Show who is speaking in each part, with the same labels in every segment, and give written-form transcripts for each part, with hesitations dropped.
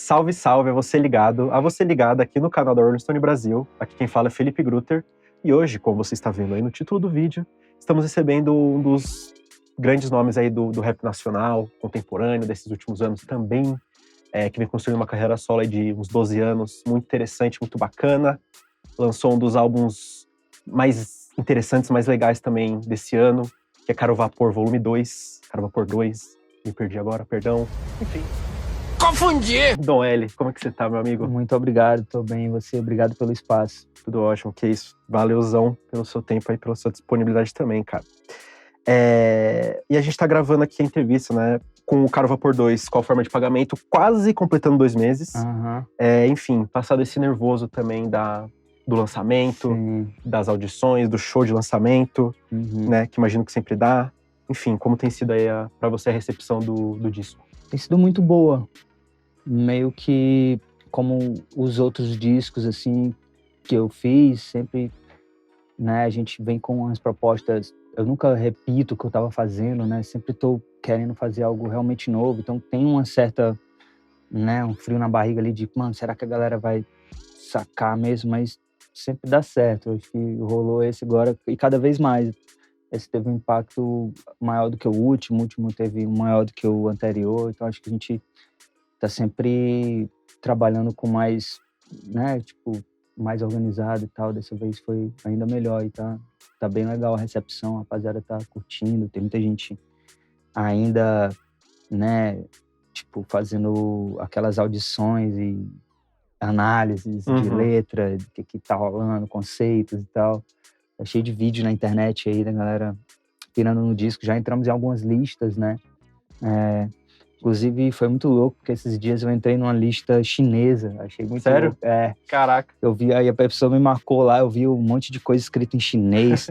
Speaker 1: Salve, salve a você ligado aqui no canal da Rolling Stone Brasil. Aqui quem fala é Felipe Grutter. E hoje, como você está vendo aí no título do vídeo, estamos recebendo um dos grandes nomes aí do rap nacional, contemporâneo, desses últimos anos também, que vem construindo uma carreira solo aí de uns 12 anos, muito interessante, muito bacana. Lançou um dos álbuns mais interessantes, mais legais também desse ano, que é Caro Vapor Volume 2, Caro Vapor 2, me perdi agora, perdão. Enfim.
Speaker 2: Confundi!
Speaker 1: Dom L, como é que você tá, meu amigo?
Speaker 3: Muito obrigado, tô bem. E você? Obrigado pelo espaço.
Speaker 1: Tudo ótimo, que isso. Valeuzão pelo seu tempo aí, pela sua disponibilidade também, cara. E a gente tá gravando aqui a entrevista, né, com o Caro Vapor 2, qual forma de pagamento, quase completando 2 meses.
Speaker 3: Uhum.
Speaker 1: Enfim, passado esse nervoso também do lançamento,
Speaker 3: Sim.
Speaker 1: das audições, do show de lançamento,
Speaker 3: Uhum.
Speaker 1: né, que imagino que sempre dá. Enfim, como tem sido aí pra você a recepção do disco?
Speaker 3: Tem sido muito boa. Meio que como os outros discos, assim, que eu fiz, sempre, né, a gente vem com as propostas. Eu nunca repito o que eu tava fazendo, né? Sempre tô querendo fazer algo realmente novo. Então tem uma certa, né, um frio na barriga ali de, mano, será que a galera vai sacar mesmo? Mas sempre dá certo. Acho que rolou esse agora e cada vez mais. Esse teve um impacto maior do que o último teve um maior do que o anterior. Então acho que a gente tá sempre trabalhando com mais, né, tipo, mais organizado e tal. Dessa vez foi ainda melhor e tá bem legal a recepção, a rapaziada tá curtindo, tem muita gente ainda, né, tipo, fazendo aquelas audições e análises de letra, do que tá rolando, conceitos e tal. Tá cheio de vídeo na internet aí da galera pirando no disco, já entramos em algumas listas, né, inclusive, foi muito louco, porque esses dias eu entrei numa lista chinesa. Achei muito
Speaker 1: Sério?
Speaker 3: louco.
Speaker 1: Caraca.
Speaker 3: Eu vi, aí a pessoa me marcou lá, eu vi um monte de coisa escrita em chinês.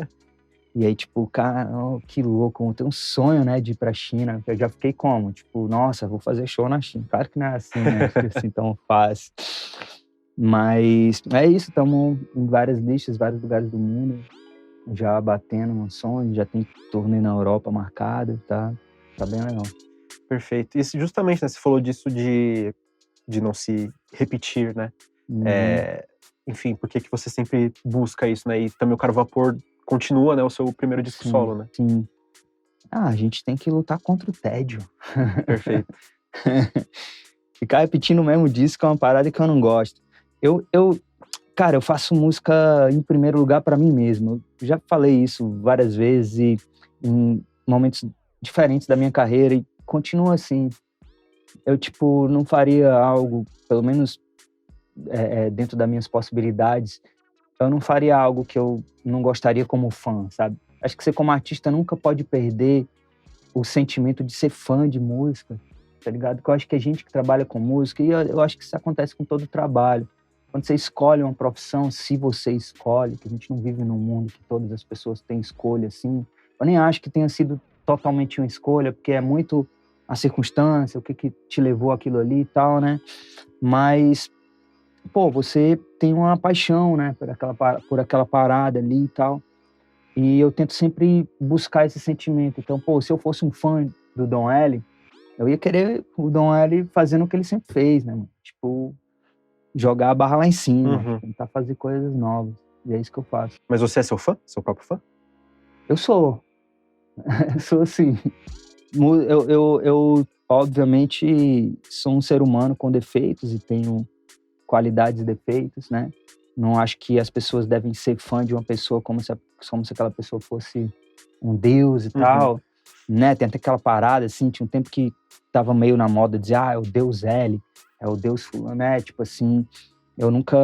Speaker 3: E aí, tipo, cara, que louco. Eu tenho um sonho, né, de ir pra China. Eu já fiquei como? Tipo, nossa, vou fazer show na China. Claro que não é assim, né? Assim tão fácil. Mas é isso, estamos em várias listas, vários lugares do mundo. Já batendo um sonho, já tem turnê na Europa marcado, tá bem legal.
Speaker 1: Perfeito. E justamente, né, você falou disso de não se repetir, né? Enfim, por que você sempre busca isso, né? E também o Caro Vapor continua, né, o seu primeiro disco solo, né?
Speaker 3: Sim. A gente tem que lutar contra o tédio.
Speaker 1: Perfeito.
Speaker 3: Ficar repetindo o mesmo disco é uma parada que eu não gosto. Cara, eu faço música em primeiro lugar pra mim mesmo. Eu já falei isso várias vezes e em momentos diferentes da minha carreira e continua assim. Eu, tipo, não faria algo, pelo menos dentro das minhas possibilidades, eu não faria algo que eu não gostaria como fã, sabe? Acho que você como artista nunca pode perder o sentimento de ser fã de música, tá ligado? Porque eu acho que a gente que trabalha com música, e eu acho que isso acontece com todo trabalho. Quando você escolhe uma profissão, se você escolhe, que a gente não vive num mundo que todas as pessoas têm escolha, assim, eu nem acho que tenha sido totalmente uma escolha, porque é muito a circunstância, o que te levou aquilo ali e tal, né? Mas, pô, você tem uma paixão, né, por aquela parada ali e tal. E eu tento sempre buscar esse sentimento. Então, pô, se eu fosse um fã do Dom L, eu ia querer o Dom L fazendo o que ele sempre fez, né, mano? Tipo, jogar a barra lá em cima, tentar fazer coisas novas. E é isso que eu faço.
Speaker 1: Mas você é seu fã? Seu próprio fã?
Speaker 3: Eu sou. Sou assim. Eu, obviamente, sou um ser humano com defeitos e tenho qualidades e defeitos, né? Não acho que as pessoas devem ser fã de uma pessoa como se aquela pessoa fosse um deus e tal, né? Tem até aquela parada, assim, tinha um tempo que tava meio na moda de dizer, é o Deus L, é o Deus fulano, né? Tipo assim, eu nunca,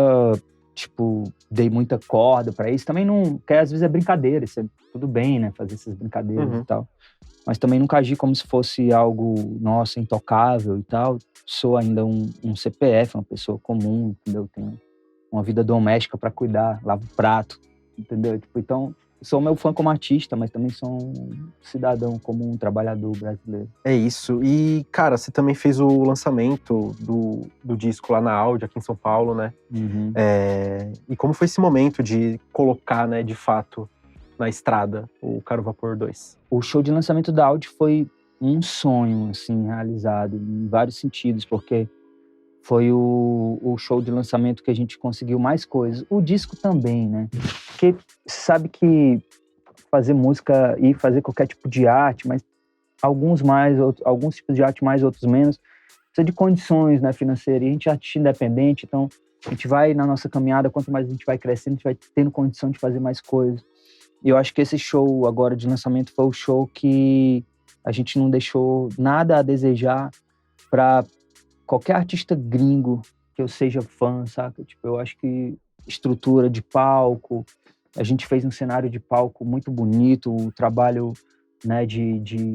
Speaker 3: tipo, dei muita corda pra isso. Também não, porque às vezes é brincadeira, isso é tudo bem, né? Fazer essas brincadeiras e tal. Mas também nunca agi como se fosse algo, nossa, intocável e tal. Sou ainda um CPF, uma pessoa comum, entendeu? Tenho uma vida doméstica pra cuidar, lavo prato, entendeu? Tipo, então, sou meu fã como artista, mas também sou um cidadão comum, um trabalhador brasileiro.
Speaker 1: É isso. E, cara, você também fez o lançamento do disco lá na Audi, aqui em São Paulo, né? E como foi esse momento de colocar, né, de fato, na estrada o Caro Vapor 2?
Speaker 3: O show de lançamento da Audi foi um sonho, assim, realizado em vários sentidos, porque foi o show de lançamento que a gente conseguiu mais coisas. O disco também, né? Porque sabe que fazer música e fazer qualquer tipo de arte, mas alguns tipos de arte mais, outros menos, precisa de condições, né, financeiras. E a gente é artista independente, então a gente vai na nossa caminhada, quanto mais a gente vai crescendo, a gente vai tendo condição de fazer mais coisas. E eu acho que esse show agora de lançamento foi o show que a gente não deixou nada a desejar para qualquer artista gringo que eu seja fã, saca? Tipo, eu acho que estrutura de palco, a gente fez um cenário de palco muito bonito, o trabalho, né,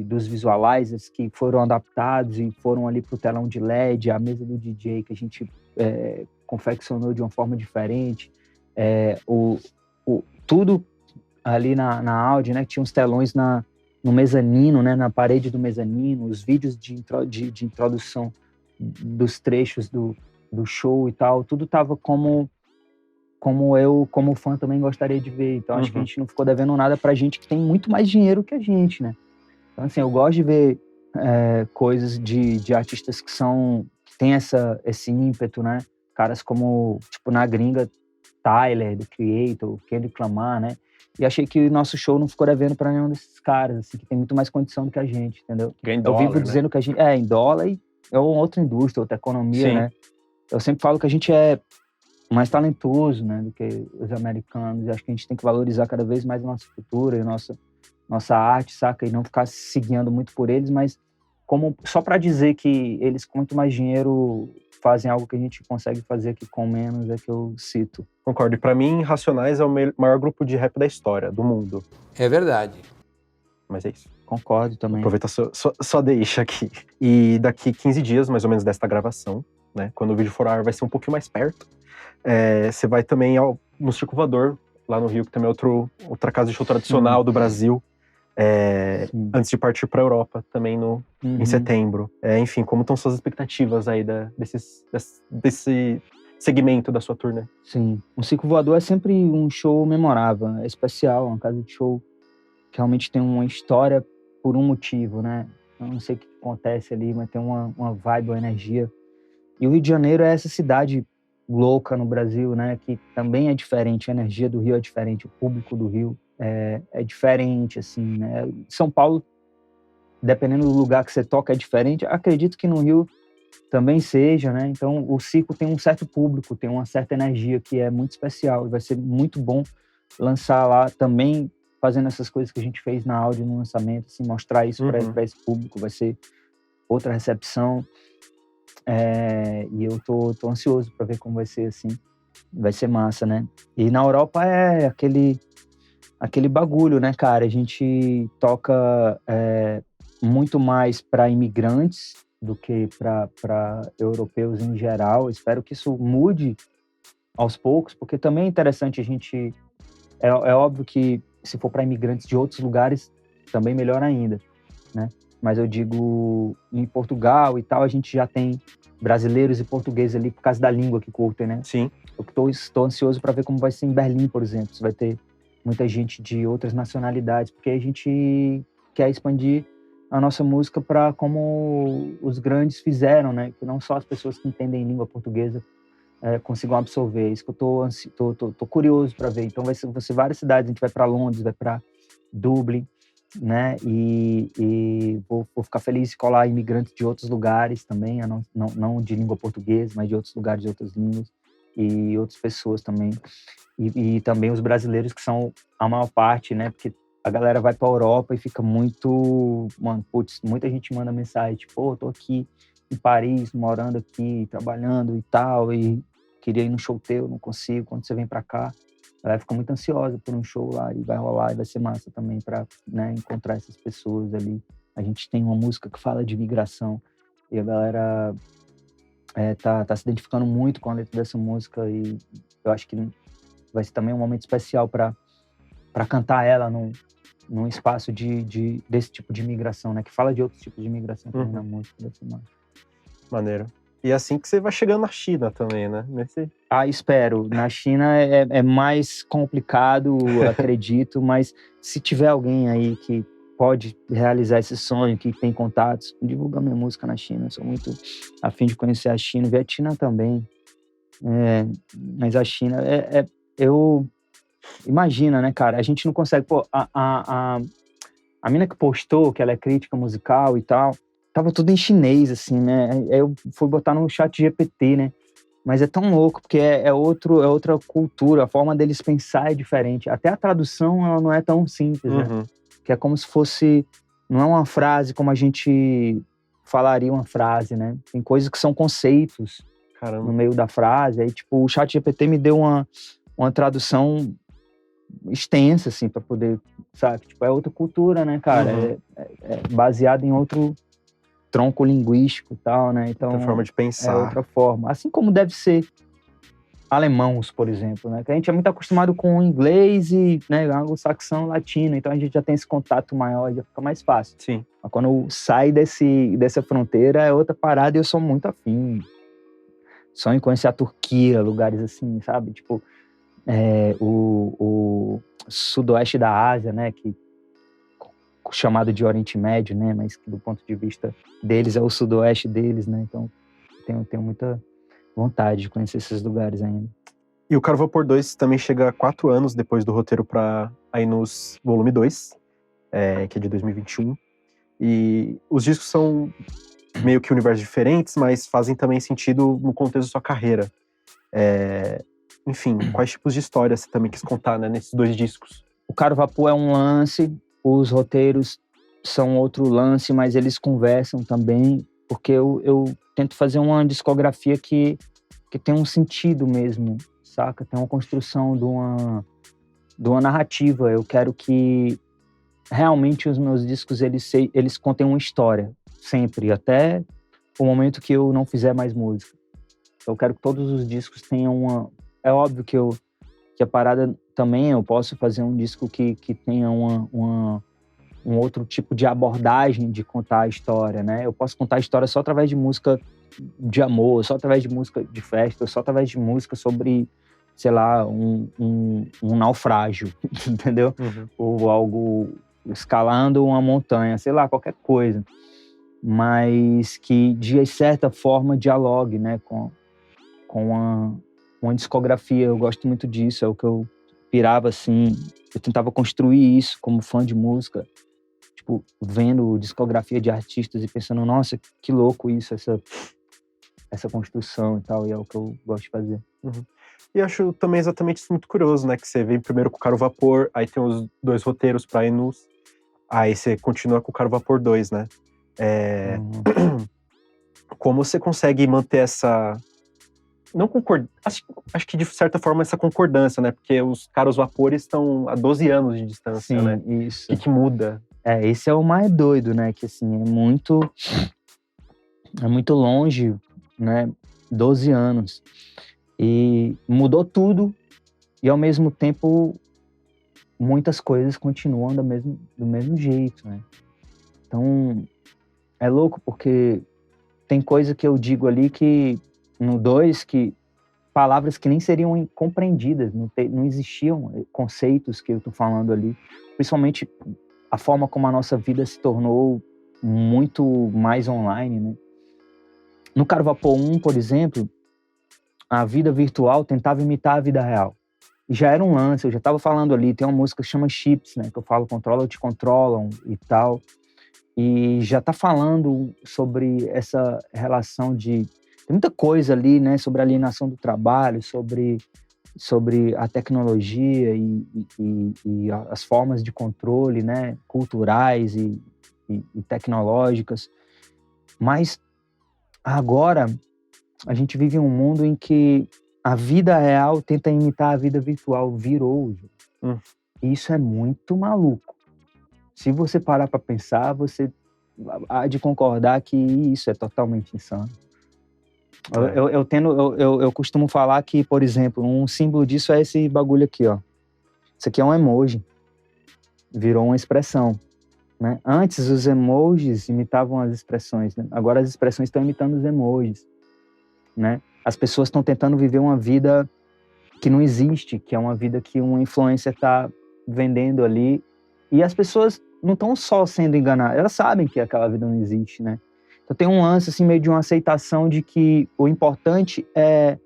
Speaker 3: dos visualizers que foram adaptados e foram ali pro telão de LED, a mesa do DJ que a gente confeccionou de uma forma diferente, tudo ali na Audi, né, tinha uns telões no mezanino, né, na parede do mezanino, os vídeos de introdução dos trechos do show e tal, tudo tava como eu, como fã, também gostaria de ver. Então, acho que a gente não ficou devendo nada pra gente que tem muito mais dinheiro que a gente, né? Então, assim, eu gosto de ver coisas de artistas que tem esse ímpeto, né? Caras como, tipo, na gringa, Tyler, The Creator, Kendrick Lamar, né? E achei que o nosso show não ficou devendo pra nenhum desses caras, assim, que tem muito mais condição do que a gente, entendeu?
Speaker 1: Ganha em dólar,
Speaker 3: eu vivo dizendo que a gente... em dólar e é outra indústria, outra economia,
Speaker 1: Sim.
Speaker 3: né? Eu sempre falo que a gente é mais talentoso, né, do que os americanos. E acho que a gente tem que valorizar cada vez mais a nossa cultura e a nossa arte, saca? E não ficar se guiando muito por eles, mas só para dizer que eles com muito mais dinheiro fazem algo que a gente consegue fazer aqui com menos, é que eu cito.
Speaker 1: Concordo. E pra mim, Racionais é o maior grupo de rap da história, do mundo.
Speaker 2: É verdade.
Speaker 1: Mas é isso.
Speaker 3: Concordo também.
Speaker 1: Aproveita só deixa aqui. E daqui 15 dias, mais ou menos, desta gravação, né? Quando o vídeo for ao ar, vai ser um pouquinho mais perto. Você vai também no Circo Voador, lá no Rio, que também é outra casa de show tradicional do Brasil. Antes de partir para a Europa, também em setembro. Enfim, como estão suas expectativas aí desse segmento da sua turnê?
Speaker 3: Sim, o Circo Voador é sempre um show memorável, é especial, é uma casa de show que realmente tem uma história por um motivo, né? Eu não sei o que acontece ali, mas tem uma vibe, uma energia. E o Rio de Janeiro é essa cidade louca no Brasil, né? Que também é diferente, a energia do Rio é diferente, o público do Rio é diferente, assim, né? São Paulo, dependendo do lugar que você toca, é diferente. Acredito que no Rio também seja, né? Então, o circo tem um certo público, tem uma certa energia que é muito especial. Vai ser muito bom lançar lá também, fazendo essas coisas que a gente fez na áudio no lançamento, assim, mostrar isso para esse público. Vai ser outra recepção. E eu tô ansioso para ver como vai ser, assim. Vai ser massa, né? E na Europa é aquele bagulho, né, cara? A gente toca muito mais para imigrantes do que para europeus em geral. Espero que isso mude aos poucos, porque também é interessante a gente... É óbvio que se for para imigrantes de outros lugares, também melhor ainda, né? Mas eu digo, em Portugal e tal, a gente já tem brasileiros e portugueses ali por causa da língua que curtem, né?
Speaker 1: Sim.
Speaker 3: Eu estou ansioso para ver como vai ser em Berlim, por exemplo. Se vai ter muita gente de outras nacionalidades, porque a gente quer expandir a nossa música para como os grandes fizeram, né? Que não só as pessoas que entendem língua portuguesa consigam absorver. Isso que eu tô curioso para ver. Então vai ser várias cidades. A gente vai para Londres, vai para Dublin, né? E vou ficar feliz de colar imigrantes de outros lugares também, não de língua portuguesa, mas de outros lugares, de outras línguas e outras pessoas também. E também os brasileiros, que são a maior parte, né? Porque a galera vai pra Europa e fica muito... Mano, putz, muita gente manda mensagem, tipo, pô, tô aqui em Paris, morando aqui, trabalhando e tal, e queria ir no show teu, não consigo, quando você vem pra cá. A galera fica muito ansiosa por um show lá, e vai rolar, e vai ser massa também pra, né, encontrar essas pessoas ali. A gente tem uma música que fala de migração, e a galera tá se identificando muito com a letra dessa música, e eu acho que vai ser também um momento especial para cantar ela num espaço desse tipo de imigração, né? Que fala de outros tipos de imigração também na música. Vai ser massa.
Speaker 1: Maneiro. E assim que você vai chegando na China também, né?
Speaker 3: Espero. Na China é mais complicado, acredito, mas se tiver alguém aí que pode realizar esse sonho, que tem contatos, divulgar minha música na China. Eu sou muito afim de conhecer a China, Vietnã também. Mas a China, eu imagina, né, cara? A gente não consegue, pô, a mina que postou que ela é crítica musical e tal, tava tudo em chinês, assim, né? Aí eu fui botar no chat GPT, né? Mas é tão louco, porque é outra cultura, a forma deles pensar é diferente. Até a tradução, ela não é tão simples, né? Que é como se fosse, não é uma frase como a gente falaria uma frase, né? Tem coisas que são conceitos
Speaker 1: Caramba.
Speaker 3: no meio da frase. Aí, tipo, o chat GPT me deu uma tradução extensa, assim, para poder, sabe? Tipo, é outra cultura, né, cara? É baseado em outro tronco linguístico e tal, né? Então,
Speaker 1: Outra forma de pensar.
Speaker 3: é outra forma. Assim como deve ser alemãos, por exemplo, né? Que a gente é muito acostumado com o inglês e, né, anglo-saxão, latino, então a gente já tem esse contato maior e já fica mais fácil.
Speaker 1: Sim.
Speaker 3: Mas quando sai dessa fronteira é outra parada e eu sou muito afim. Sonho em conhecer a Turquia, lugares assim, sabe? Tipo, o sudoeste da Ásia, né? Que chamado de Oriente Médio, né? Mas que do ponto de vista deles é o sudoeste deles, né? Então tenho muita vontade de conhecer esses lugares ainda.
Speaker 1: E o Caro Vapor 2 também chega 4 anos depois do roteiro para Ainus Volume 2, que é de 2021. E os discos são meio que universos diferentes, mas fazem também sentido no contexto da sua carreira. Enfim, quais tipos de histórias você também quis contar, né, nesses 2 discos?
Speaker 3: O Caro Vapor é um lance, os roteiros são outro lance, mas eles conversam também, porque eu tento fazer uma discografia que tem um sentido mesmo, saca? Tem uma construção de uma narrativa. Eu quero que realmente os meus discos eles contem uma história, sempre, até o momento que eu não fizer mais música. Eu quero que todos os discos tenham uma... É óbvio que a parada também, eu posso fazer um disco que tenha um outro tipo de abordagem de contar a história, né? Eu posso contar a história só através de música de amor, só através de música de festa, só através de música sobre, sei lá, um naufrágio, entendeu? Ou algo escalando uma montanha, sei lá, qualquer coisa. Mas que, de certa forma, dialogue, né, com uma discografia. Eu gosto muito disso, é o que eu pirava, assim. Eu tentava construir isso como fã de música, tipo, vendo discografia de artistas e pensando, nossa, que louco isso, essa construção e tal, e é o que eu gosto de fazer.
Speaker 1: E eu acho também exatamente isso muito curioso, né, que você vem primeiro com o Caro Vapor, aí tem os 2 roteiros pra Ainus, aí você continua com o Caro Vapor 2, né? Como você consegue manter essa... Não concordância, acho que de certa forma essa concordância, né? Porque os Caros Vapores estão a 12 anos de distância,
Speaker 3: Sim,
Speaker 1: né?
Speaker 3: isso.
Speaker 1: O que muda?
Speaker 3: Esse é o mais doido, né? Que assim, é muito longe, né? 12 anos. E mudou tudo, e ao mesmo tempo muitas coisas continuam do mesmo jeito, né? Então é louco, porque tem coisa que eu digo ali que no 2, que palavras que nem seriam compreendidas, não existiam conceitos que eu tô falando ali, principalmente a forma como a nossa vida se tornou muito mais online, né? No Caro Vapor 1, por exemplo, a vida virtual tentava imitar a vida real. E já era um lance, eu já estava falando ali, tem uma música que chama Chips, né, que eu falo controla ou te controlam e tal, e já tá falando sobre essa relação de... Tem muita coisa ali, né, sobre a alienação do trabalho, sobre a tecnologia e as formas de controle, né, culturais e tecnológicas. Mas agora a gente vive um mundo em que a vida real tenta imitar a vida virtual, virou. E isso é muito maluco. Se você parar para pensar, você há de concordar que isso é totalmente insano. Eu costumo falar que, por exemplo, um símbolo disso é esse bagulho aqui, ó. Isso aqui é um emoji. Virou uma expressão, né? Antes, os emojis imitavam as expressões, né? Agora as expressões estão imitando os emojis, né? As pessoas estão tentando viver uma vida que não existe, que é uma vida que um influencer está vendendo ali, E as pessoas não estão só sendo enganadas, elas sabem que aquela vida não existe, né? Então tem um lance, assim, meio de uma aceitação de que o importante é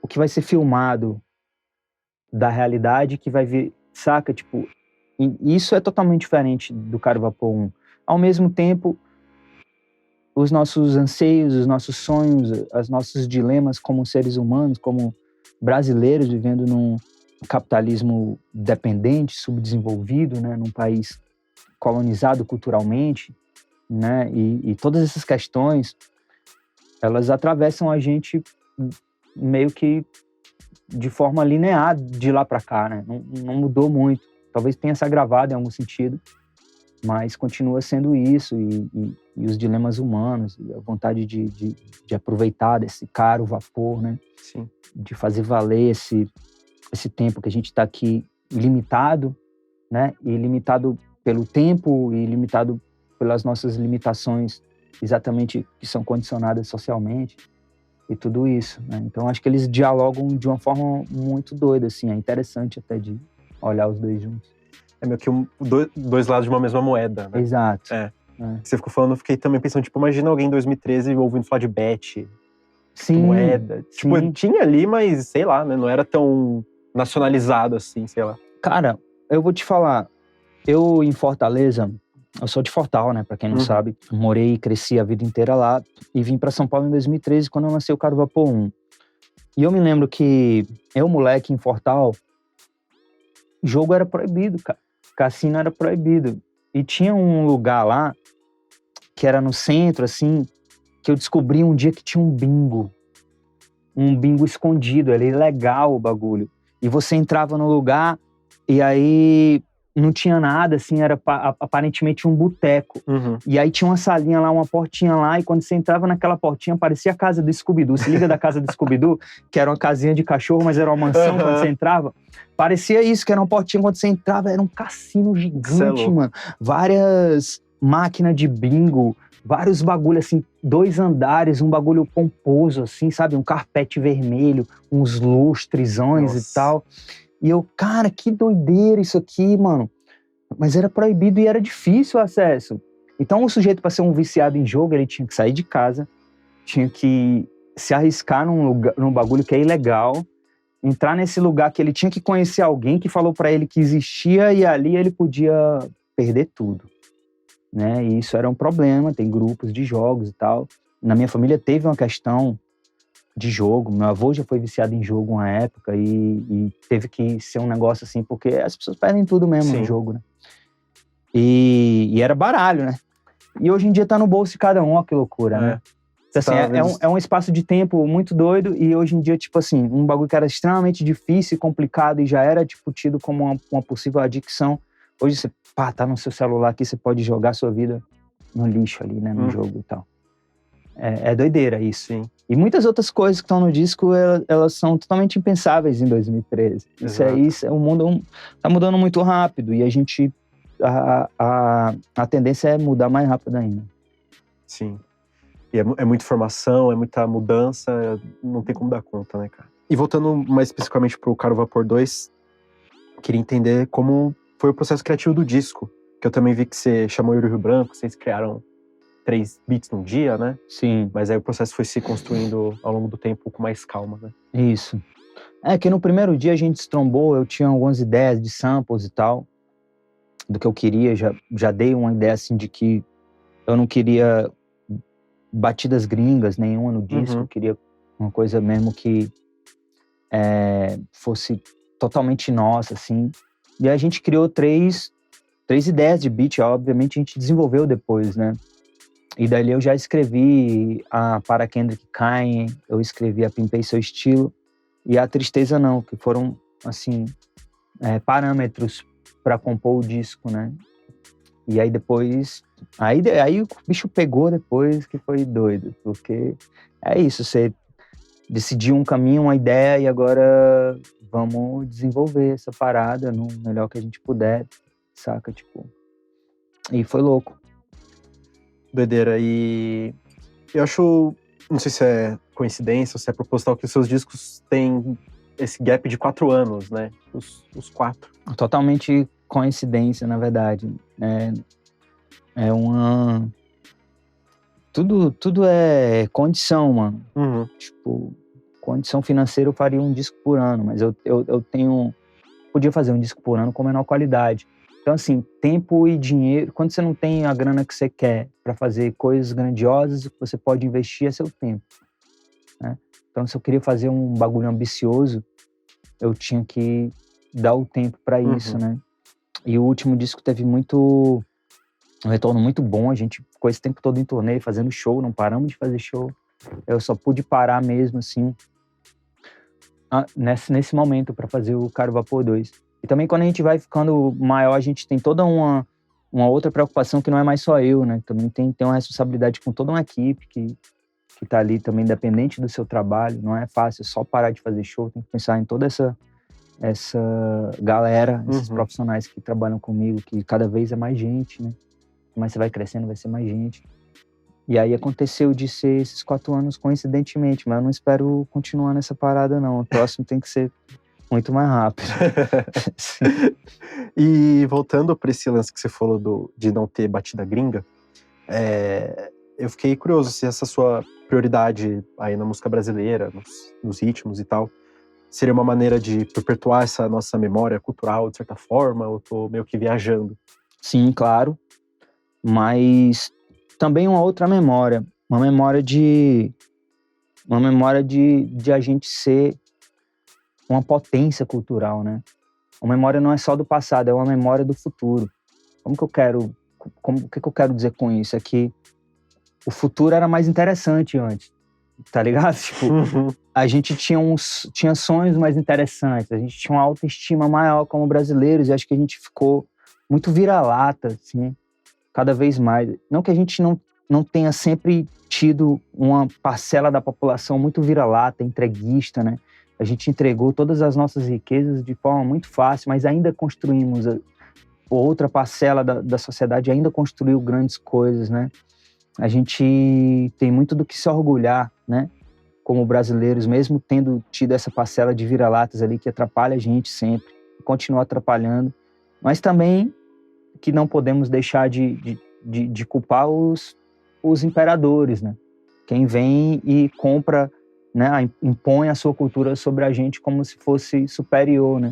Speaker 3: o que vai ser filmado da realidade que vai vir, saca? Tipo, e isso é totalmente diferente do Caro Vapor 1. Ao mesmo tempo, os nossos anseios, os nossos sonhos, os nossos dilemas como seres humanos, como brasileiros vivendo num capitalismo dependente, subdesenvolvido, né, num país colonizado culturalmente, né, e todas essas questões, elas atravessam a gente meio que de forma linear de lá para cá, né, não mudou muito, talvez tenha se agravado em algum sentido, mas continua sendo isso, e os dilemas humanos, e a vontade de aproveitar desse caro vapor, né,
Speaker 1: Sim.
Speaker 3: de fazer valer esse tempo que a gente está aqui limitado, né? E limitado pelo tempo e limitado pelas nossas limitações exatamente que são condicionadas socialmente e tudo isso, né? Então acho que eles dialogam de uma forma muito doida, assim, é interessante até de olhar os dois juntos.
Speaker 1: É meio que dois lados de uma mesma moeda, né?
Speaker 3: Exato.
Speaker 1: Você ficou falando, eu fiquei também pensando, tipo, imagina alguém em 2013 ouvindo falar de Bet,
Speaker 3: Sim,
Speaker 1: moeda.
Speaker 3: sim.
Speaker 1: Tipo, tinha ali, mas sei lá, né? Não era tão nacionalizado assim, sei lá.
Speaker 3: Cara, eu vou te falar, eu em Fortaleza, eu sou de Fortal, né, pra quem não sabe, morei e cresci a vida inteira lá e vim pra São Paulo em 2013 quando eu nasci o Caro Vapor 1. E eu me lembro que eu, moleque, em Fortal, jogo era proibido, cara. Cassino era proibido. E tinha um lugar lá, que era no centro, assim, que eu descobri um dia que tinha um bingo escondido, era ilegal o bagulho. E você entrava no lugar e aí não tinha nada, assim, era aparentemente um boteco. E aí tinha uma salinha lá, uma portinha lá, e quando você entrava naquela portinha, parecia a casa do Scooby-Doo. Se liga da casa do Scooby-Doo, que era uma casinha de cachorro, mas era uma mansão quando você entrava. Parecia isso, que era uma portinha quando você entrava, era um cassino gigante, mano. Várias máquinas de bingo, vários bagulho, assim, 2 andares, um bagulho pomposo, assim, sabe? Um carpete vermelho, uns lustrezões e tal. E eu, cara, que doideira isso aqui, mano. Mas era proibido e era difícil o acesso. Então o sujeito, para ser um viciado em jogo, ele tinha que sair de casa, tinha que se arriscar num bagulho que é ilegal, entrar nesse lugar que ele tinha que conhecer alguém que falou para ele que existia, e ali ele podia perder tudo, né? E isso era um problema, tem grupos de jogos e tal. Na minha família teve uma questão de jogo, meu avô já foi viciado em jogo uma época e teve que ser um negócio assim, porque as pessoas perdem tudo mesmo no jogo, né? E era baralho, né? E hoje em dia tá no bolso de cada um, ó, que loucura, né? Então, assim, é um espaço de tempo muito doido, e hoje em dia, tipo assim, um bagulho que era extremamente difícil e complicado e já era, tipo, tido como uma possível adicção. Hoje você, tá no seu celular aqui, você pode jogar sua vida no lixo ali, né? No jogo e tal. É doideira isso.
Speaker 1: Sim.
Speaker 3: E muitas outras coisas que estão no disco, elas são totalmente impensáveis em 2013. Isso, o mundo tá mudando muito rápido, e a gente... A tendência é mudar mais rápido ainda.
Speaker 1: Sim. E é muita informação, é muita mudança, não tem como dar conta, né, cara? E voltando mais especificamente pro Caro Vapor 2, queria entender como foi o processo criativo do disco. Que eu também vi que você chamou Yuri Rio Branco, vocês criaram 3 beats num dia, né?
Speaker 3: Sim.
Speaker 1: Mas aí o processo foi se construindo ao longo do tempo com mais calma, né?
Speaker 3: Isso. É que no primeiro dia a gente se trombou, eu tinha algumas ideias de samples e tal, do que eu queria, já dei uma ideia assim de que eu não queria batidas gringas nenhuma no disco, eu queria uma coisa mesmo que fosse totalmente nossa, assim. E a gente criou 3 ideias de beat, obviamente a gente desenvolveu depois, né? E dali eu já escrevi a Para Kendrick Kanye, eu escrevi a Pimpei Seu Estilo, e a Tristeza Não, que foram, assim, parâmetros para compor o disco, né? E aí depois... Aí o bicho pegou depois, que foi doido, porque é isso, você decidiu um caminho, uma ideia, e agora vamos desenvolver essa parada no melhor que a gente puder, saca? Tipo... E foi louco.
Speaker 1: Doideira. E eu acho, não sei se é coincidência ou se é proposital, que os seus discos têm esse gap de 4 anos, né? Os 4.
Speaker 3: Totalmente coincidência, na verdade. É uma... Tudo é condição, mano.
Speaker 1: Uhum.
Speaker 3: Tipo, condição financeira eu faria um disco por ano, mas eu podia fazer um disco por ano com menor qualidade. Então, assim, tempo e dinheiro, quando você não tem a grana que você quer para fazer coisas grandiosas, o que você pode investir é seu tempo, né? Então, se eu queria fazer um bagulho ambicioso, eu tinha que dar o tempo para isso, né? E o último disco teve um retorno muito bom, a gente ficou esse tempo todo em turnê, fazendo show, não paramos de fazer show. Eu só pude parar mesmo, assim, nesse momento para fazer o Caro Vapor 2. E também quando a gente vai ficando maior, a gente tem toda uma outra preocupação que não é mais só eu, né? Também tem uma responsabilidade com toda uma equipe que tá ali também dependente do seu trabalho. Não é fácil só parar de fazer show, tem que pensar em toda essa galera, esses profissionais que trabalham comigo, que cada vez é mais gente, né? Mas você vai crescendo, vai ser mais gente. E aí aconteceu de ser esses 4 anos coincidentemente, mas eu não espero continuar nessa parada, não. O próximo tem que ser muito mais rápido.
Speaker 1: E voltando para esse lance que você falou de não ter batida gringa, eu fiquei curioso se essa sua prioridade aí na música brasileira, nos ritmos e tal, seria uma maneira de perpetuar essa nossa memória cultural, de certa forma, ou eu tô meio que viajando?
Speaker 3: Sim, claro. Mas também uma outra memória. Uma memória de a gente ser uma potência cultural, né? Uma memória não é só do passado, é uma memória do futuro. O que eu quero dizer com isso? É que o futuro era mais interessante antes, tá ligado? Tipo, a gente tinha sonhos mais interessantes, a gente tinha uma autoestima maior como brasileiros, e acho que a gente ficou muito vira-lata, assim, cada vez mais. Não que a gente não tenha sempre tido uma parcela da população muito vira-lata, entreguista, né? A gente entregou todas as nossas riquezas de forma muito fácil, mas ainda construímos, outra parcela da sociedade ainda construiu grandes coisas, né? A gente tem muito do que se orgulhar, né? Como brasileiros, mesmo tendo tido essa parcela de vira-latas ali que atrapalha a gente sempre, continua atrapalhando, mas também que não podemos deixar de culpar os imperadores, né? Quem vem e compra, né, impõe a sua cultura sobre a gente como se fosse superior, né?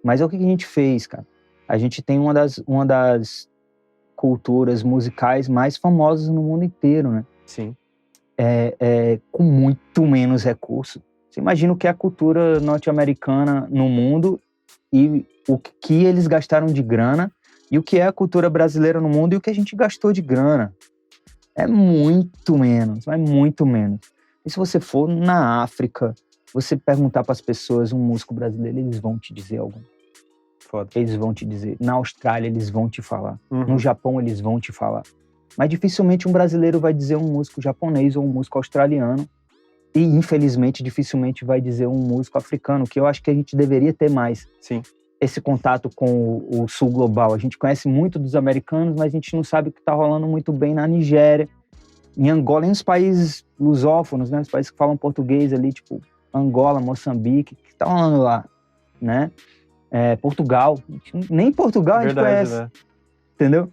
Speaker 3: Mas é o que a gente fez, cara. A gente tem uma das culturas musicais mais famosas no mundo inteiro, né?
Speaker 1: Sim.
Speaker 3: Com muito menos recurso. Você imagina o que é a cultura norte-americana no mundo e o que eles gastaram de grana e o que é a cultura brasileira no mundo e o que a gente gastou de grana. É muito menos. E se você for na África, você perguntar para as pessoas um músico brasileiro, eles vão te dizer algo.
Speaker 1: Foda.
Speaker 3: Eles vão te dizer. Na Austrália, eles vão te falar. No Japão, eles vão te falar. Mas dificilmente um brasileiro vai dizer um músico japonês ou um músico australiano. E, infelizmente, dificilmente vai dizer um músico africano, que eu acho que a gente deveria ter mais.
Speaker 1: Sim.
Speaker 3: Esse contato com o sul global. A gente conhece muito dos americanos, mas a gente não sabe o que está rolando muito bem na Nigéria, em Angola, e nos países lusófonos, né? Os países que falam português ali, tipo Angola, Moçambique, o que está rolando lá, né? Portugal, nem Portugal a gente conhece, né? Entendeu?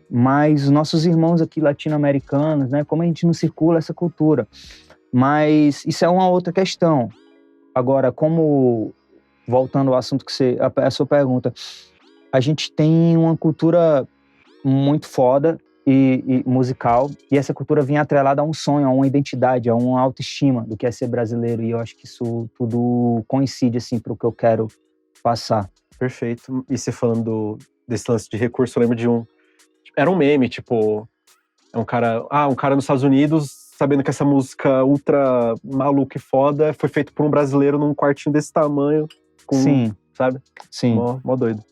Speaker 3: Mas os nossos irmãos aqui latino-americanos, né? Como a gente não circula essa cultura. Mas isso é uma outra questão. Agora, voltando ao assunto a sua pergunta, a gente tem uma cultura muito foda e musical, e essa cultura vinha atrelada a um sonho, a uma identidade, a uma autoestima do que é ser brasileiro, e eu acho que isso tudo coincide, assim, para o que eu quero passar.
Speaker 1: Perfeito. E você falando desse lance de recurso, eu lembro de era um meme, tipo, um cara nos Estados Unidos, sabendo que essa música ultra maluca e foda foi feita por um brasileiro num quartinho desse tamanho,
Speaker 3: Sim.
Speaker 1: Sabe?
Speaker 3: Sim.
Speaker 1: Mó doido.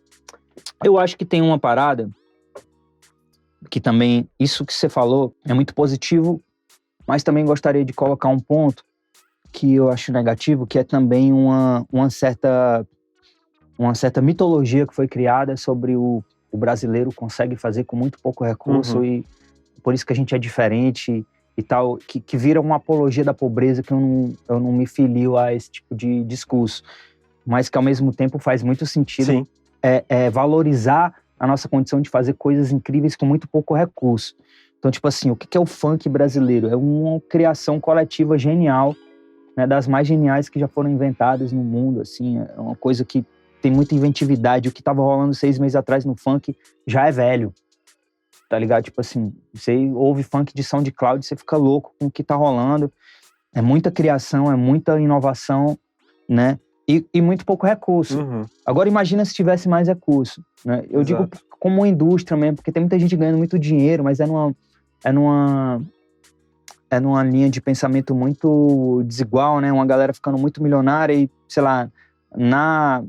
Speaker 3: Eu acho que tem uma parada que também, isso que você falou é muito positivo, mas também gostaria de colocar um ponto que eu acho negativo, que é também uma certa mitologia que foi criada sobre o brasileiro consegue fazer com muito pouco recurso e por isso que a gente é diferente e tal, que vira uma apologia da pobreza, que eu não me filio a esse tipo de discurso, mas que ao mesmo tempo faz muito sentido.
Speaker 1: Sim.
Speaker 3: valorizar a nossa condição de fazer coisas incríveis com muito pouco recurso. Então, tipo assim, o que é o funk brasileiro? É uma criação coletiva genial, né, das mais geniais que já foram inventadas no mundo, assim, é uma coisa que tem muita inventividade. O que tava rolando 6 meses atrás no funk já é velho, tá ligado? Tipo assim, você ouve funk de SoundCloud, você fica louco com o que tá rolando. É muita criação, é muita inovação, né? E muito pouco recurso.
Speaker 1: Uhum.
Speaker 3: Agora imagina se tivesse mais recurso, né? Eu digo como uma indústria mesmo, porque tem muita gente ganhando muito dinheiro, mas é numa linha de pensamento muito desigual, né? Uma galera ficando muito milionária e, sei lá, na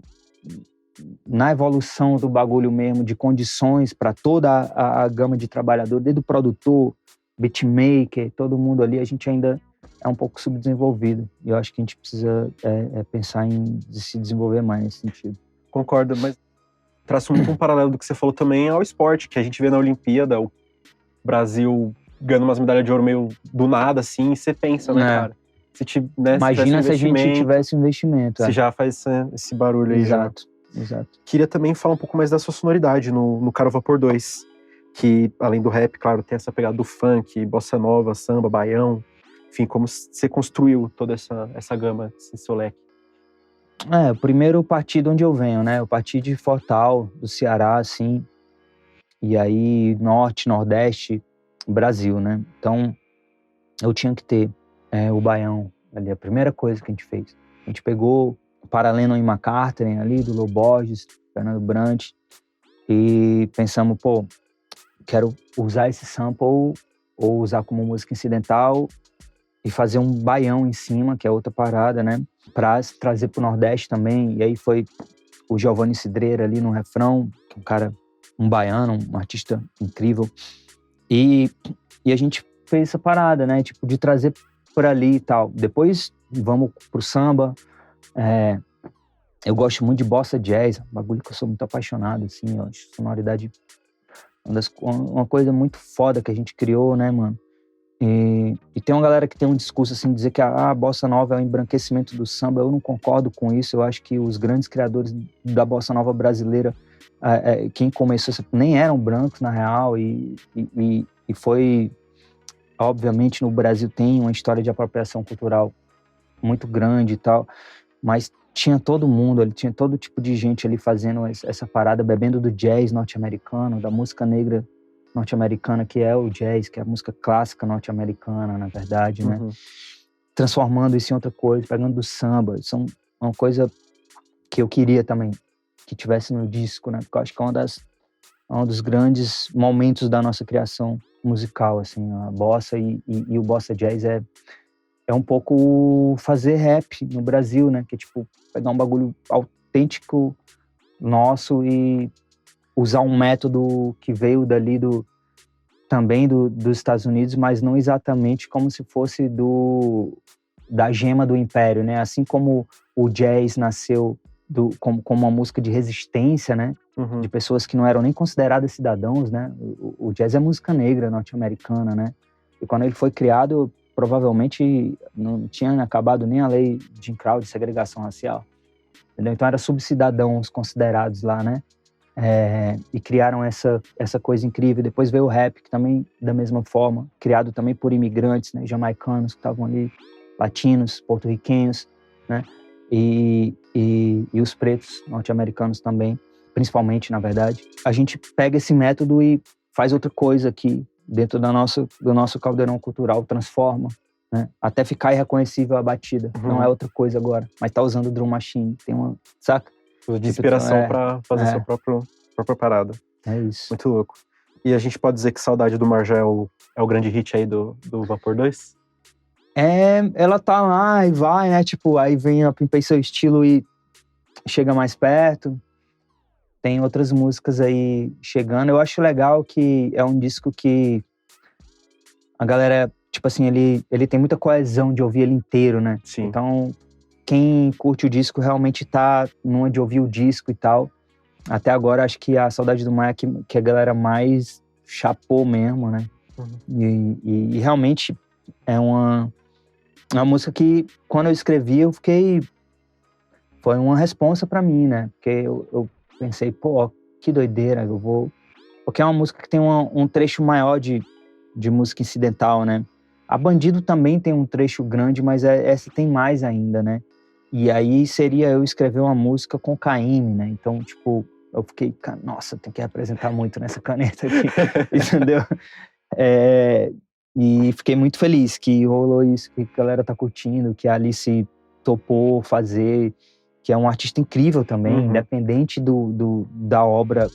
Speaker 3: evolução do bagulho mesmo, de condições para toda a gama de trabalhador, desde o produtor, beatmaker, todo mundo ali, a gente ainda é um pouco subdesenvolvido. E eu acho que a gente precisa pensar em se desenvolver mais nesse sentido.
Speaker 1: Concordo, mas traço muito um paralelo do que você falou também ao esporte, que a gente vê na Olimpíada, o Brasil ganhando umas medalhas de ouro meio do nada, assim, e você pensa, né, cara?
Speaker 3: Imagina se a gente tivesse investimento.
Speaker 1: Você já faz esse barulho aí.
Speaker 3: Exato.
Speaker 1: Queria também falar um pouco mais da sua sonoridade no Caro Vapor 2, que além do rap, claro, tem essa pegada do funk, bossa nova, samba, baião, enfim, como você construiu toda essa gama, esse seu leque?
Speaker 3: Primeiro eu parti de onde eu venho, né? Eu parti de Fortal, do Ceará, assim, e aí Norte, Nordeste, Brasil, né? Então eu tinha que ter o baião ali, a primeira coisa que a gente fez. A gente pegou o Paralelo e McCartney ali, do Lô Borges, Fernando Brant, e pensamos, quero usar esse sample ou usar como música incidental e fazer um baião em cima, que é outra parada, né? Pra trazer pro Nordeste também. E aí foi o Giovanni Cidreira ali no refrão, que é um cara, um baiano, um artista incrível. E a gente fez essa parada, né? Tipo, de trazer por ali e tal. Depois vamos pro samba. Eu gosto muito de bossa jazz, um bagulho que eu sou muito apaixonado, assim. Eu acho sonoridade uma coisa muito foda que a gente criou, né, mano? E tem uma galera que tem um discurso assim, dizer que a bossa nova é o embranquecimento do samba. Eu não concordo com isso. Eu acho que os grandes criadores da bossa nova brasileira, quem começou, nem eram brancos na real, e foi, obviamente, no Brasil tem uma história de apropriação cultural muito grande e tal, mas tinha todo mundo ali, tinha todo tipo de gente ali fazendo essa parada, bebendo do jazz norte-americano, da música negra norte-americana, que é o jazz, que é a música clássica norte-americana, na verdade, né? Transformando isso em outra coisa, pegando do samba. Isso é uma coisa que eu queria também que tivesse no disco, né? Porque eu acho que é um dos grandes momentos da nossa criação musical, assim, a bossa e o bossa jazz é um pouco fazer rap no Brasil, né? Que é tipo, pegar um bagulho autêntico nosso e usar um método que veio dali também dos Estados Unidos, mas não exatamente como se fosse da gema do império, né? Assim como o jazz nasceu como uma música de resistência, né? De pessoas que não eram nem consideradas cidadãos, né? O jazz é música negra norte-americana, né? E quando ele foi criado, provavelmente não tinha acabado nem a lei de Jim Crow, de segregação racial. Entendeu? Então eram subcidadãos considerados lá, né? E criaram essa coisa incrível. Depois veio o rap, que também, da mesma forma, criado também por imigrantes, né, jamaicanos que estavam ali, latinos, porto-riquenhos, né, e os pretos norte-americanos também, principalmente, na verdade. A gente pega esse método e faz outra coisa aqui, dentro do nosso caldeirão cultural, transforma, né, até ficar irreconhecível a batida. Não é outra coisa agora, mas tá usando drum machine, tem uma, saca?
Speaker 1: De inspiração pra fazer sua própria parada.
Speaker 3: É isso.
Speaker 1: Muito louco. E a gente pode dizer que Saudade do Mar já é o grande hit aí do Vapor 2?
Speaker 3: Ela tá lá e vai, né? Tipo, aí vem a Pimpei Seu Estilo e chega mais perto. Tem outras músicas aí chegando. Eu acho legal que é um disco que a galera, tipo assim, ele tem muita coesão de ouvir ele inteiro, né?
Speaker 1: Sim.
Speaker 3: Então, quem curte o disco realmente tá numa de ouvir o disco e tal. Até agora, acho que a Saudade do Mar é que a galera mais chapou mesmo, né? E realmente é uma música que, quando eu escrevi, foi uma responsa pra mim, né? Porque eu Pensei, pô, que doideira, eu vou... Porque é uma música que tem um trecho maior de música incidental, né? A Bandido também tem um trecho grande, mas essa tem mais ainda, né? E aí seria eu escrever uma música com Caymmi, né? Então, tipo, eu fiquei, nossa, tem que representar muito nessa caneta aqui, entendeu? E fiquei muito feliz que rolou isso, que a galera tá curtindo, que a Alice topou fazer, que é um artista incrível também, independente da obra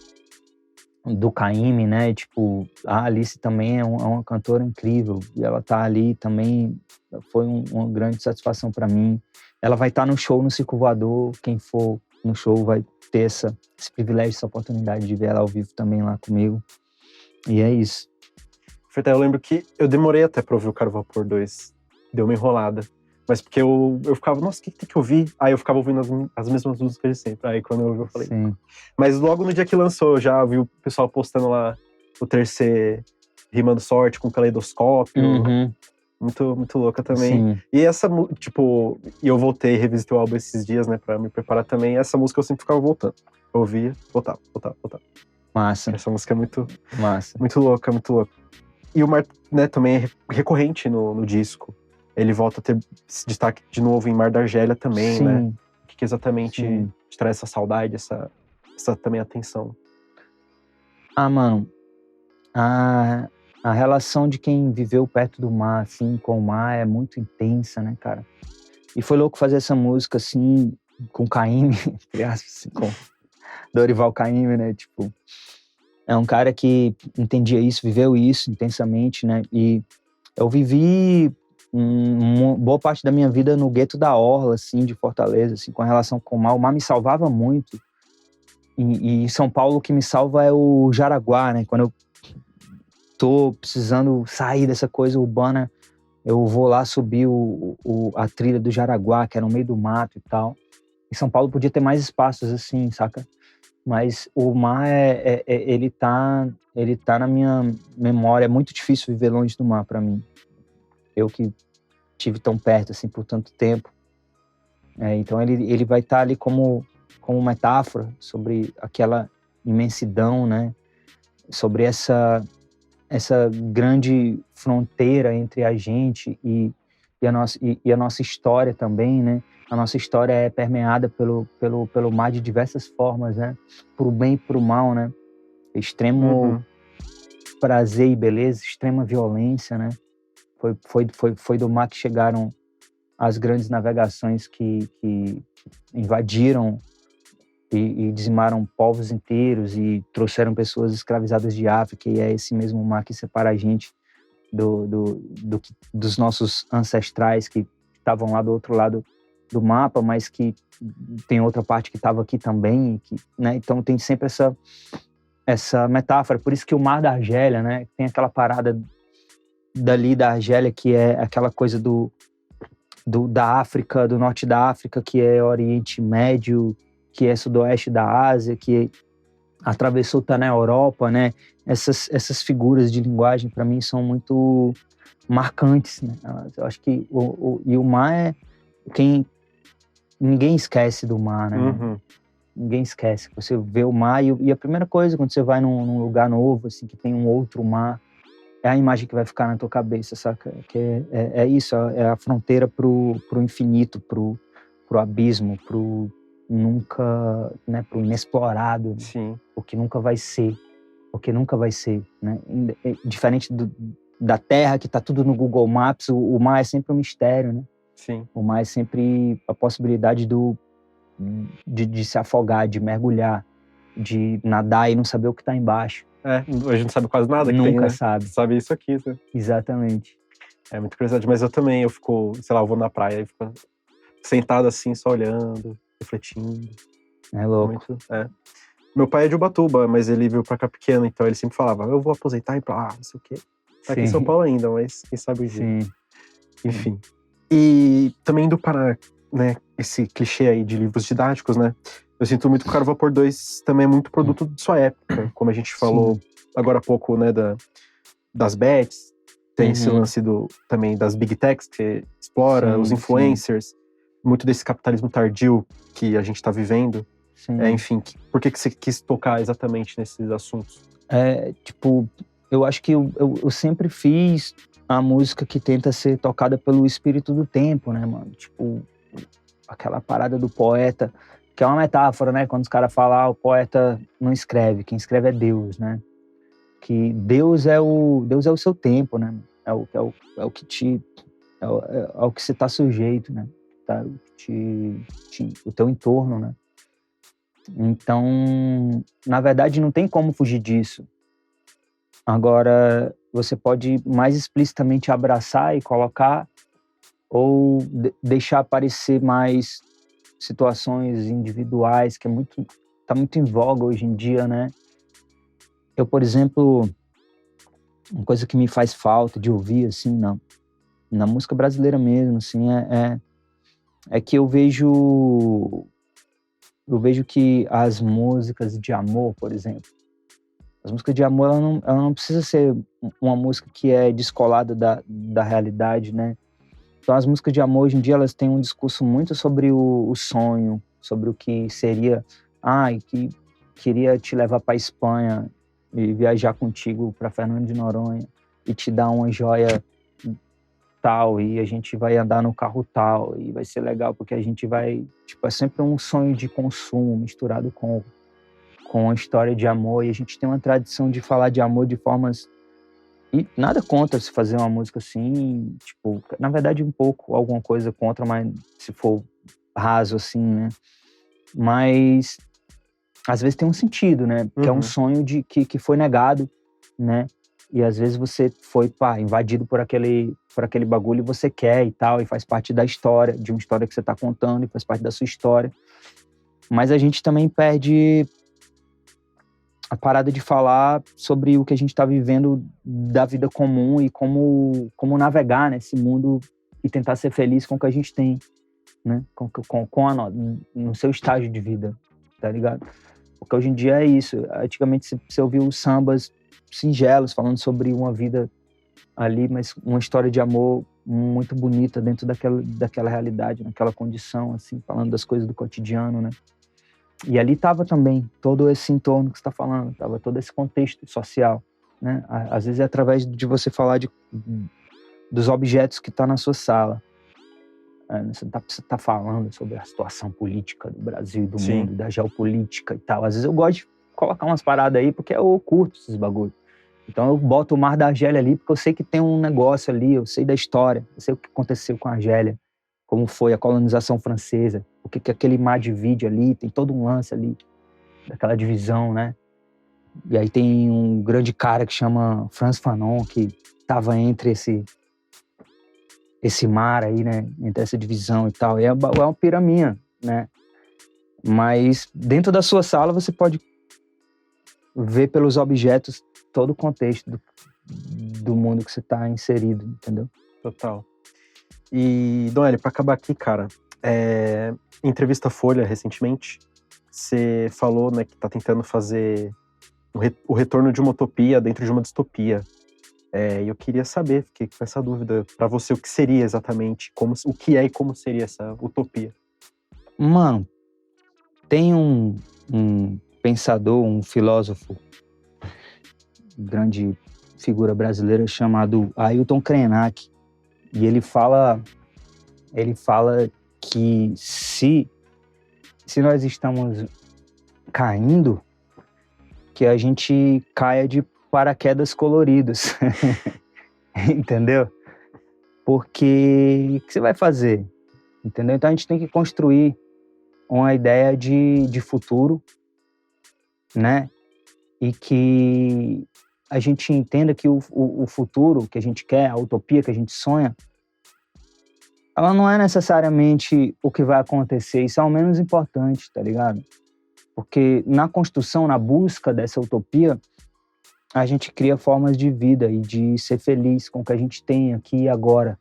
Speaker 3: do Caymmi, né? Tipo, a Alice também é uma cantora incrível e ela tá ali também, foi uma grande satisfação para mim. Ela vai estar no show no Circo Voador, quem for no show vai ter esse privilégio, essa oportunidade de ver ela ao vivo também lá comigo. E é isso.
Speaker 1: Eu lembro que eu demorei até pra ouvir o Caro Vapor 2, deu uma enrolada. Mas porque eu ficava, nossa, o que tem que ouvir? Aí eu ficava ouvindo as mesmas músicas de sempre. Aí quando eu ouvi, eu falei...
Speaker 3: Sim.
Speaker 1: Mas logo no dia que lançou, eu já vi o pessoal postando lá o terceiro rimando sorte com caleidoscópio. Muito, muito louca também.
Speaker 3: Sim.
Speaker 1: E essa, tipo... E eu voltei e revisitei o álbum esses dias, né, pra me preparar também. Essa música eu sempre ficava voltando. Eu ouvia, voltava.
Speaker 3: Massa.
Speaker 1: Essa música é muito...
Speaker 3: Massa.
Speaker 1: Muito louca, muito louca. E o Mar, né, também é recorrente no disco. Ele volta a ter esse destaque de novo em Mar da Argélia também, né? O que exatamente te traz essa saudade, essa também atenção?
Speaker 3: Ah, mano, a relação de quem viveu perto do mar, assim, com o mar é muito intensa, né, cara? E foi louco fazer essa música, assim, com Caymmi, entre aspas, assim, com Dorival Caymmi, né? Tipo, é um cara que entendia isso, viveu isso intensamente, né? E eu vivi boa parte da minha vida no gueto da Orla, assim, de Fortaleza, assim, com a relação com o mar. O mar me salvava muito. E em São Paulo o que me salva é o Jaraguá, né? Quando eu tô precisando sair dessa coisa urbana, eu vou lá subir a trilha do Jaraguá, que era no meio do mato e tal. Em São Paulo podia ter mais espaços assim, saca? Mas o mar, ele tá na minha memória. É muito difícil viver longe do mar pra mim. Eu que tive tão perto, assim, por tanto tempo. Então ele vai estar ali como metáfora sobre aquela imensidão, né? Sobre essa grande fronteira entre a gente e a nossa história também, né? A nossa história é permeada pelo mar de diversas formas, né? Pro bem e pro mal, né? Extremo prazer e beleza, extrema violência, né? Foi do mar que chegaram as grandes navegações que invadiram e dizimaram povos inteiros e trouxeram pessoas escravizadas de África, e é esse mesmo mar que separa a gente dos nossos ancestrais que estavam lá do outro lado do mapa, mas que tem outra parte que estava aqui também, né? Então tem sempre essa metáfora. Por isso que o Mar da Argélia, né? Tem aquela parada dali da Argélia que é aquela coisa da África, do norte da África, que é Oriente Médio, que é sudoeste da Ásia, que atravessou, tá na Europa, né? Essas figuras de linguagem, para mim, são muito marcantes, né? Eu acho que o mar é ninguém esquece do mar, né? Ninguém esquece. Você vê o mar e a primeira coisa, quando você vai num lugar novo, assim, que tem um outro mar, é a imagem que vai ficar na tua cabeça, saca? Que é isso, é a fronteira pro infinito, pro abismo, pro nunca, né, pro inexplorado.
Speaker 1: Sim.
Speaker 3: O que nunca vai ser, né? Diferente da Terra, que tá tudo no Google Maps, o mar é sempre um mistério, né?
Speaker 1: Sim.
Speaker 3: O mar é sempre a possibilidade de se afogar, de mergulhar, de nadar e não saber o que tá embaixo.
Speaker 1: A gente não sabe quase nada que
Speaker 3: Nunca
Speaker 1: tem, né?
Speaker 3: sabe.
Speaker 1: Sabe isso aqui, né?
Speaker 3: Exatamente.
Speaker 1: É muito curiosidade, mas eu também, eu fico, sei lá, eu vou na praia e fico sentado assim, só olhando, refletindo.
Speaker 3: É louco.
Speaker 1: Meu pai é de Ubatuba, mas ele veio pra cá pequeno, então ele sempre falava, eu vou aposentar e ir pra lá, não sei o quê. Tá aqui em São Paulo ainda, mas quem sabe o dia.
Speaker 3: Sim.
Speaker 1: Enfim. E também indo para, né, esse clichê aí de livros didáticos, né? Eu sinto muito que o Caro Vapor 2 também é muito produto de sua época, como a gente falou agora há pouco, né, das bets, tem esse lance também das big techs, que explora os influencers, muito desse capitalismo tardio que a gente tá vivendo.
Speaker 3: sim.
Speaker 1: Enfim, por que você quis tocar exatamente nesses assuntos?
Speaker 3: Tipo, eu acho que eu sempre fiz a música que tenta ser tocada pelo espírito do tempo, né, mano? Tipo, aquela parada do poeta, que é uma metáfora, né? Quando os caras falam, o poeta não escreve, quem escreve é Deus, né? Que Deus é o seu tempo, né? É o que te... É o que você tá sujeito, né? Tá, o teu entorno, né? Então, na verdade, não tem como fugir disso. Agora, você pode mais explicitamente abraçar e colocar, ou deixar aparecer mais situações individuais, que tá muito em voga hoje em dia, né? Eu, por exemplo, uma coisa que me faz falta de ouvir, assim, na música brasileira mesmo, assim, é que eu vejo que as músicas de amor, por exemplo, as músicas de amor, ela não precisa ser uma música que é descolada da realidade, né? Então, as músicas de amor, hoje em dia, elas têm um discurso muito sobre o sonho, sobre o que seria, que queria te levar para Espanha e viajar contigo para Fernando de Noronha e te dar uma joia tal, e a gente vai andar no carro tal, e vai ser legal, porque a gente vai... Tipo, é sempre um sonho de consumo misturado com a história de amor, e a gente tem uma tradição de falar de amor de formas... E nada contra se fazer uma música assim, tipo... Na verdade, um pouco, alguma coisa contra, mas se for raso assim, né? Mas, às vezes tem um sentido, né? Que é um sonho que foi negado, né? E às vezes você foi, invadido por aquele bagulho e você quer e tal, e faz parte da história, de uma história que você tá contando, e faz parte da sua história. Mas a gente também perde a parada de falar sobre o que a gente tá vivendo da vida comum e como navegar nesse mundo e tentar ser feliz com o que a gente tem, né? No seu estágio de vida, tá ligado? Porque hoje em dia é isso. Antigamente você ouviu os sambas singelos, falando sobre uma vida ali, mas uma história de amor muito bonita dentro daquela realidade, naquela condição, assim, falando das coisas do cotidiano, né? E ali tava também todo esse entorno que você tá falando, tava todo esse contexto social, né? Às vezes é através de você falar dos objetos que tá na sua sala. Você tá falando sobre a situação política do Brasil e do mundo, da geopolítica e tal. Às vezes eu gosto de colocar umas paradas aí, porque eu curto esses bagulhos. Então eu boto o Mar da Argélia ali, porque eu sei que tem um negócio ali, eu sei da história, eu sei o que aconteceu com a Argélia, como foi a colonização francesa, o que aquele mar divide ali, tem todo um lance ali, daquela divisão, né? E aí tem um grande cara que chama Frantz Fanon, que tava entre esse mar aí, né? Entre essa divisão e tal. E é uma piraminha, né? Mas dentro da sua sala você pode ver pelos objetos todo o contexto do mundo que você tá inserido, entendeu?
Speaker 1: Total. E, Dom Hélio, pra acabar aqui, cara, em entrevista à Folha, recentemente, você falou, né, que tá tentando fazer o retorno de uma utopia dentro de uma distopia. E eu queria saber, fiquei com essa dúvida, pra você, o que seria exatamente, o que é e como seria essa utopia?
Speaker 3: Mano, tem um pensador, um filósofo, grande figura brasileira, chamado Ailton Krenak, e ele fala que se nós estamos caindo, que a gente caia de paraquedas coloridos, entendeu? Porque o que você vai fazer? Entendeu? Então a gente tem que construir uma ideia de futuro, né? E que a gente entenda que o futuro que a gente quer, a utopia que a gente sonha, ela não é necessariamente o que vai acontecer, isso é o menos importante, tá ligado? Porque na construção, na busca dessa utopia, a gente cria formas de vida e de ser feliz com o que a gente tem aqui e agora.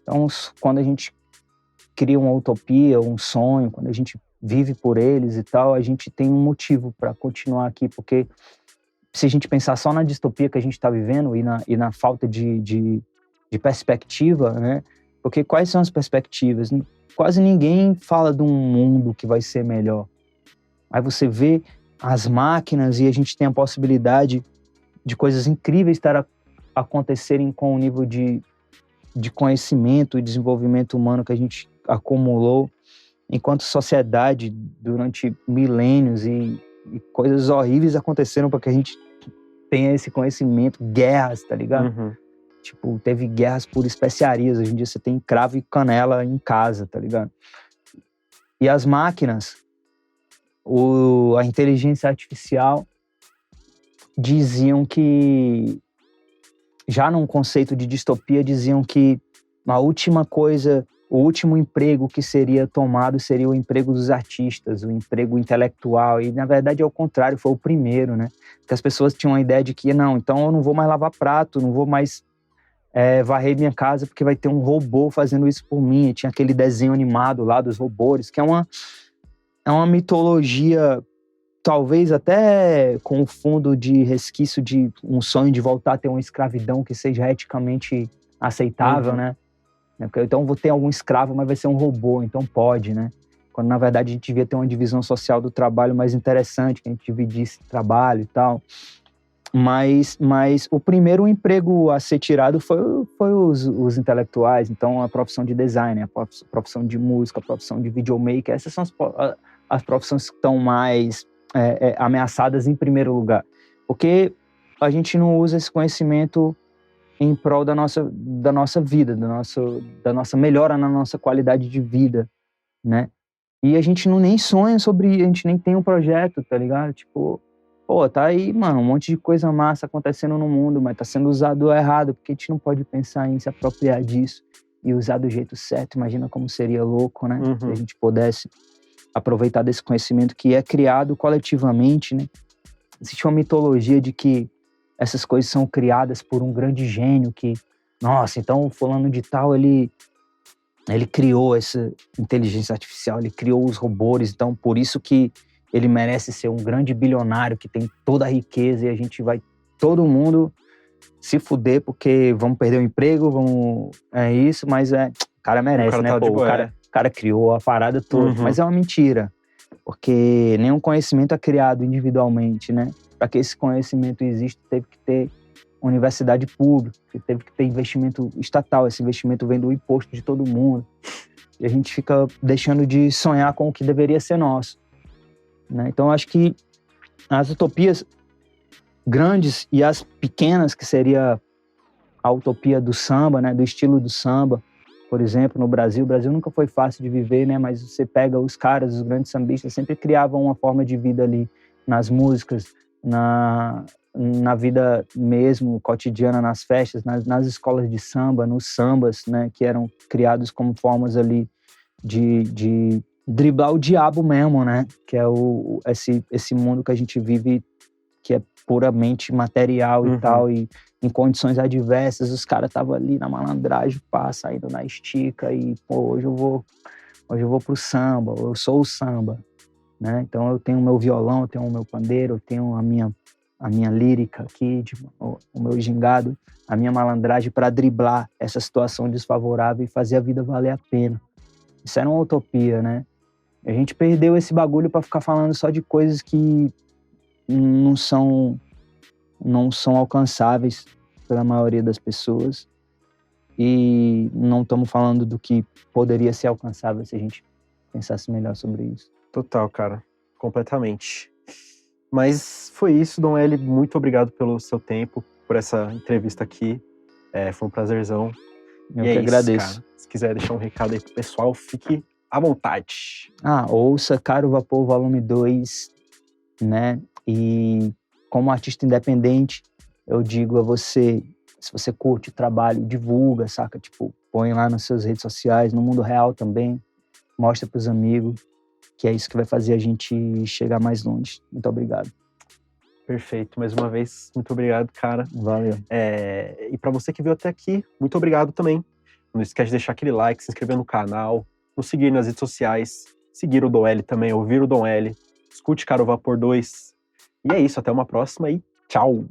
Speaker 3: Então, quando a gente cria uma utopia, um sonho, quando a gente vive por eles e tal, a gente tem um motivo para continuar aqui, porque se a gente pensar só na distopia que a gente está vivendo e na falta de perspectiva, né? Porque quais são as perspectivas? Quase ninguém fala de um mundo que vai ser melhor. Aí você vê as máquinas e a gente tem a possibilidade de coisas incríveis acontecerem com o nível de conhecimento e desenvolvimento humano que a gente acumulou enquanto sociedade durante milênios e coisas horríveis aconteceram para que a gente tenha esse conhecimento, guerras, tá ligado?
Speaker 1: Uhum.
Speaker 3: Tipo, teve guerras por especiarias, hoje em dia você tem cravo e canela em casa, tá ligado? E as máquinas, a inteligência artificial, diziam que, já num conceito de distopia, diziam que a última coisa, o último emprego que seria tomado seria o emprego dos artistas, o emprego intelectual, e na verdade é o contrário, foi o primeiro, né? Porque as pessoas tinham a ideia de que, não, então eu não vou mais lavar prato, não vou mais varrer minha casa porque vai ter um robô fazendo isso por mim. E tinha aquele desenho animado lá dos robôs, que é uma mitologia, talvez até com o fundo de resquício de um sonho de voltar a ter uma escravidão que seja eticamente aceitável, né? Porque, então vou ter algum escravo, mas vai ser um robô, então pode, né? Quando na verdade a gente devia ter uma divisão social do trabalho mais interessante, que a gente dividisse trabalho e tal. Mas o primeiro emprego a ser tirado foi os intelectuais. Então a profissão de designer, a profissão de música, a profissão de videomaker, essas são as profissões que estão mais ameaçadas em primeiro lugar, porque a gente não usa esse conhecimento em prol da nossa vida, da nossa melhora na nossa qualidade de vida, né? E a gente nem sonha sobre, a gente nem tem um projeto, tá ligado? Tipo, pô, tá aí, mano, um monte de coisa massa acontecendo no mundo, mas tá sendo usado errado, porque a gente não pode pensar em se apropriar disso e usar do jeito certo. Imagina como seria louco, né? Se a gente pudesse aproveitar desse conhecimento que é criado coletivamente, né? Existe uma mitologia de que essas coisas são criadas por um grande gênio que, nossa, então o fulano de tal, ele criou essa inteligência artificial, ele criou os robôs, então por isso que ele merece ser um grande bilionário que tem toda a riqueza e a gente vai, todo mundo, se fuder porque vamos perder o emprego, é isso, mas o cara merece,
Speaker 1: o cara
Speaker 3: né?
Speaker 1: Tá
Speaker 3: Pô, o cara criou a parada toda, mas é uma mentira, porque nenhum conhecimento é criado individualmente, né? Para que esse conhecimento exista, teve que ter universidade pública, teve que ter investimento estatal, esse investimento vem do imposto de todo mundo, e a gente fica deixando de sonhar com o que deveria ser nosso, né? Então, acho que as utopias grandes e as pequenas, que seria a utopia do samba, né, do estilo do samba, por exemplo, no Brasil. O Brasil nunca foi fácil de viver, né, mas você pega os caras, os grandes sambistas, sempre criavam uma forma de vida ali nas músicas, na vida mesmo, cotidiana, nas festas, nas escolas de samba, nos sambas, né, que eram criados como formas ali de driblar o diabo mesmo, né, que é esse mundo que a gente vive, que é puramente material e tal, e em condições adversas, os caras estavam ali na malandragem, saindo na estica, e pô, hoje eu vou pro samba, eu sou o samba, né? Então eu tenho o meu violão, eu tenho o meu pandeiro, eu tenho a minha lírica aqui, o meu gingado, a minha malandragem para driblar essa situação desfavorável e fazer a vida valer a pena. Isso era uma utopia, né? A gente perdeu esse bagulho para ficar falando só de coisas que não são alcançáveis pela maioria das pessoas, e não estamos falando do que poderia ser alcançável se a gente pensasse melhor sobre isso.
Speaker 1: Total, cara. Completamente. Mas foi isso, Dom L. Muito obrigado pelo seu tempo, por essa entrevista aqui. Foi um prazerzão.
Speaker 3: Eu que agradeço.
Speaker 1: Cara. Se quiser deixar um recado aí pro pessoal, fique à vontade.
Speaker 3: Ouça Caro Vapor Volume 2, né? E como artista independente, eu digo a você, se você curte o trabalho, divulga, saca? Tipo, põe lá nas suas redes sociais, no mundo real também, mostra pros amigos, que é isso que vai fazer a gente chegar mais longe. Muito obrigado.
Speaker 1: Perfeito. Mais uma vez, muito obrigado, cara.
Speaker 3: Valeu.
Speaker 1: E pra você que veio até aqui, muito obrigado também. Não esquece de deixar aquele like, se inscrever no canal, nos seguir nas redes sociais, seguir o Dom L também, ouvir o Dom L, escute Caro Vapor 2. E é isso, até uma próxima e tchau!